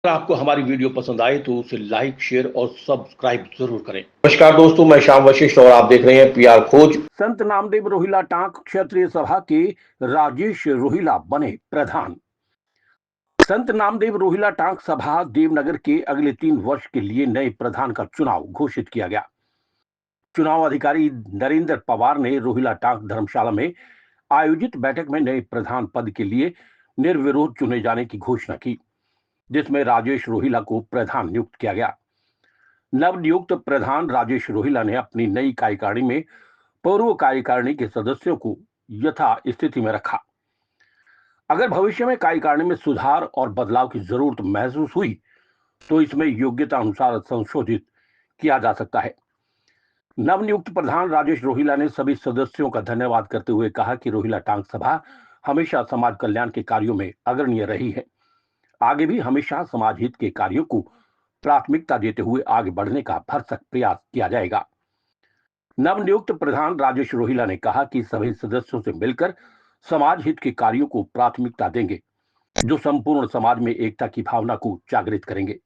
अगर आपको हमारी वीडियो पसंद आए तो उसे लाइक, शेयर और सब्सक्राइब जरूर करें। नमस्कार दोस्तों, मैं श्याम वशिष्ठ और आप देख रहे हैं पीआर खोज। संत नामदेव रोहिला टांक क्षेत्रीय सभा के राजेश रोहिला बने प्रधान। संत नामदेव रोहिला टांक सभा देवनगर के अगले 3 वर्ष के लिए नए प्रधान का चुनाव घोषित किया गया। चुनाव अधिकारी नरेंद्र पवार ने रोहिला टांक धर्मशाला में आयोजित बैठक में नए प्रधान पद के लिए निर्विरोध चुने जाने की घोषणा की, जिसमें राजेश रोहिला को प्रधान नियुक्त किया गया। नवनियुक्त प्रधान राजेश रोहिला ने अपनी नई कार्यकारिणी में पूर्व कार्यकारिणी के सदस्यों को यथा स्थिति में रखा। अगर भविष्य में कार्यकारिणी में सुधार और बदलाव की जरूरत महसूस हुई तो इसमें योग्यता अनुसार संशोधित किया जा सकता है। नवनियुक्त प्रधान राजेश रोहिला ने सभी सदस्यों का धन्यवाद करते हुए कहा कि रोहिला टांक सभा हमेशा समाज कल्याण के कार्यों में अग्रणीय रही है। आगे भी हमेशा समाज हित के कार्यों को प्राथमिकता देते हुए आगे बढ़ने का भरसक प्रयास किया जाएगा। नवनियुक्त प्रधान राजेश रोहिला ने कहा कि सभी सदस्यों से मिलकर समाज हित के कार्यों को प्राथमिकता देंगे, जो संपूर्ण समाज में एकता की भावना को जागृत करेंगे।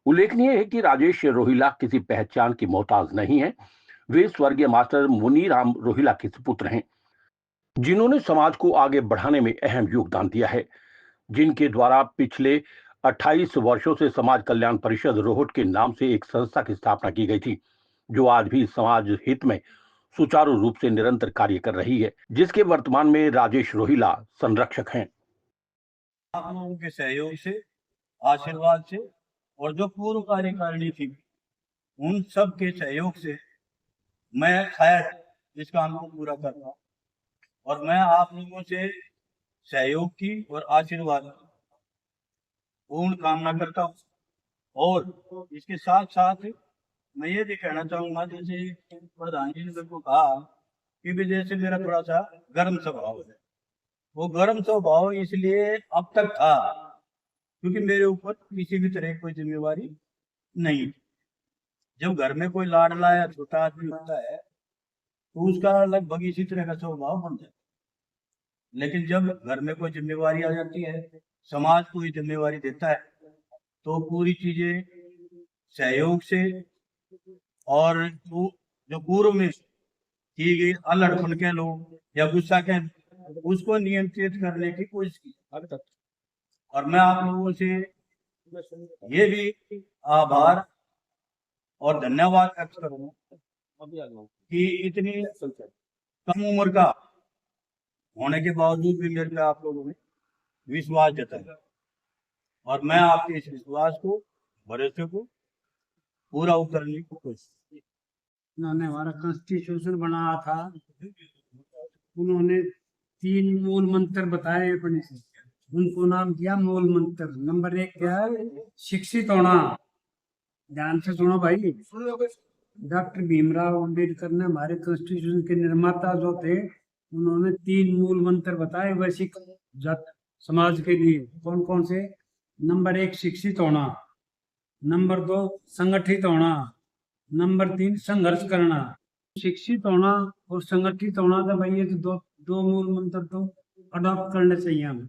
उल्लेखनीय है कि राजेश रोहिला किसी पहचान की मोहताज नहीं है। वे स्वर्गीय मास्टर मुनीराम रोहिला के सुपुत्र हैं, जिन्होंने समाज को आगे बढ़ाने में अहम योगदान दिया है, जिनके द्वारा पिछले 28 वर्षों से समाज कल्याण परिषद रोहट के नाम से एक संस्था की स्थापना की गई थी, जो आज भी समाज हित में सुचारू रूप से निरंतर कार्य कर रही है, जिसके वर्तमान में राजेश रोहिला संरक्षक हैं। आप लोगों के सहयोग से, आशीर्वाद से और जो पूर्व कार्यकारिणी थी उन सब के सहयोग से मैं शायद इस काम को पूरा कर पाऊं और मैं आप लोगों से सहयोग की और आशीर्वाद की पूर्ण कामना करता हूं। और इसके साथ साथ मैं ये भी कहना चाहूंगा, जैसे प्रधान जी ने मेरे को कहा कि विजय से मेरा थोड़ा सा गर्म स्वभाव है। वो गर्म स्वभाव इसलिए अब तक था क्योंकि मेरे ऊपर किसी भी तरह की कोई जिम्मेवारी नहीं। जब घर में कोई लाडला या छोटा आदमी होता है तो उसका लगभग इसी तरह का स्वभाव बन जाता है। लेकिन जब घर में कोई जिम्मेवारी आ जाती है, समाज कोई जिम्मेवारी देता है, तो पूरी चीजें सहयोग से और जो पूर्व में की गई अल्हड़पन के लोग या गुस्सा के उसको नियंत्रित करने की कोशिश की अभी तक। और मैं आप लोगों से ये भी आभार और धन्यवाद व्यक्त करूंगा कि इतनी कम उम्र का होने के बावजूद भी मेरे पे आप लोगों ने विश्वास जताया और मैं आपके इस विश्वास को, भरोसे को पूरा उतरने की कोशिश। उन्होंने हमारा कॉन्स्टिट्यूशन बनाया था, उन्होंने 3 मूल मंत्र बताए अपने से, उनको नाम दिया मूल मंत्र। नंबर 1 क्या है? शिक्षित होना। ध्यान से सुनो भाई। डॉक्टर भीमराव अंबेडकर ने हमारे कॉन्स्टिट्यूशन के निर्माता जो थे, उन्होंने 3 मूल मंत्र बताए वैश्विक समाज के लिए। कौन कौन से? नंबर 1 शिक्षित होना, नंबर 2 संगठित होना, नंबर 3 संघर्ष करना। शिक्षित होना और संगठित होना तो भाई ये तो दो मूल मंत्र तो अडॉप्ट करने चाहिए हमें।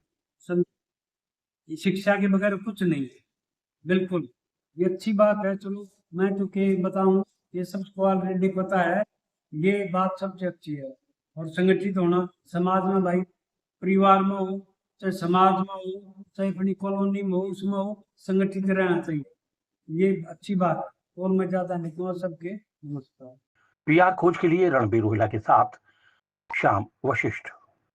शिक्षा के बगैर कुछ नहीं है। बिल्कुल ये अच्छी बात है। चलो मैं तो के बताऊं, ये सबको ऑलरेडी पता है, ये बात सबसे अच्छी है। और संगठित होना, समाज में भाई, परिवार में हो चाहे समाज में हो चाहे अपनी कॉलोनी में हो, उसमें हो, संगठित रहना चाहिए। ये अच्छी बात है। और मैं ज्यादा नहीं कहूँगा। सबके नमस्कार। पीआर खोज के लिए रणबीर रोहिला के साथ श्याम वशिष्ठ।